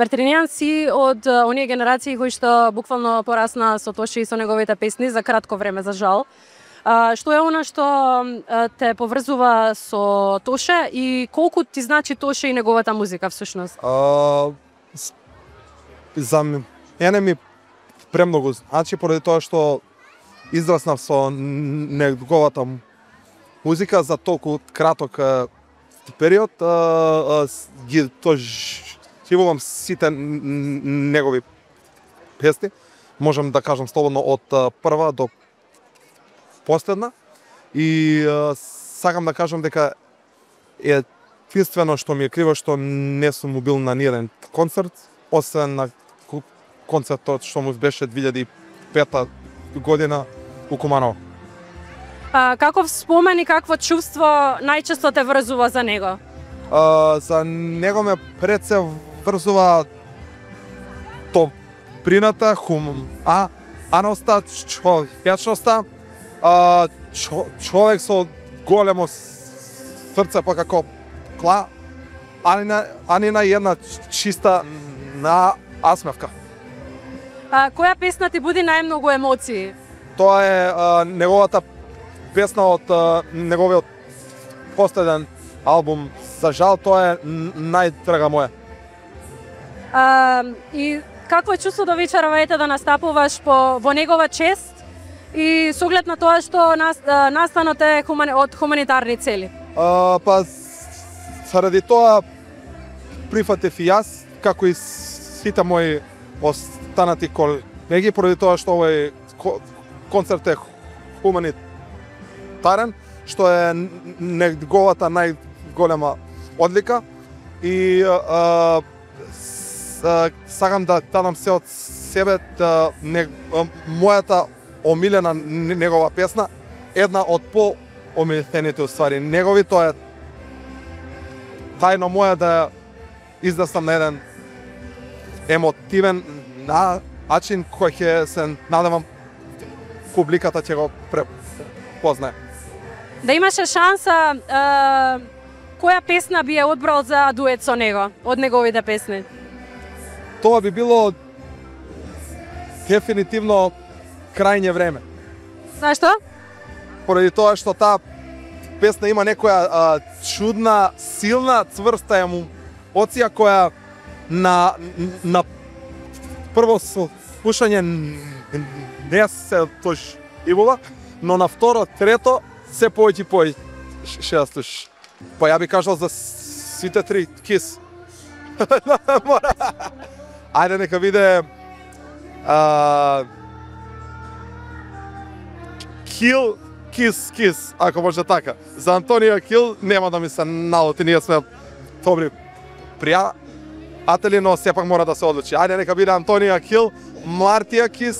Бертренијан си од оние генерации кои што буквално порасна со Тоше и со неговите песни за кратко време, за жал. Што е она што те поврзува со Тоше и колку ти значи Тоше и неговата музика всушност? За мене ми премногу значи, поради тоа што израснав со неговата музика за толку краток период, ги доживувам сите негови песни, можам да кажам слободно од прва до последна, и сакам да кажам дека единствено што ми е криво што не сум бил на ниеден концерт, освен на концертот што му беше 2005 година у Куманово. Каков спомен и какво чувство најчесто те врзува за него? За него ме пред се врзува топрината, хуманоста, човечноста, човек со големо срце, па како кла, ани на една чиста насмевка. Која песна ти буди најмногу емоции? Тоа е неговата песна од неговиот последен албум. За жал, тоа е најдрага моја. И какво е чувството вечерва да настапуваш во негова чест и со оглед на тоа што настанот е од хуманитарни цели? Па, заради тоа прифатив и јас, како и сите мои останати колеги, поради тоа што овој концерт е хуманитарен, што е неговата најголема одлика, и сакам да дадам се од себе мојата омилена негова песна, една од по-омилените уствари негови, тоа е тајно моја да издаснам на еден емотивен начин кој ќе се надевам публиката ќе го препознае. Да имаше шанса, која песна би ја одбрал за дует со него, од неговите песни? Тоа би било дефинитивно Крајње време. Знаеш што? Поради тоа што таа песна има некоја чудна, силна, цврста емоција која на прво слушање не се доживува, но на второ, трето се повеќе и повеќе да слушаш. Па ја би кажал за сите три Kiss. Ајде нека биде Kill, Kiss, Kiss, ако може така. За Антонио Кил нема да ми се налоти, ние сме добри пријатели, но сепак мора да се одлучи. Ајде нека биде Антонио Кил, Мартија Кис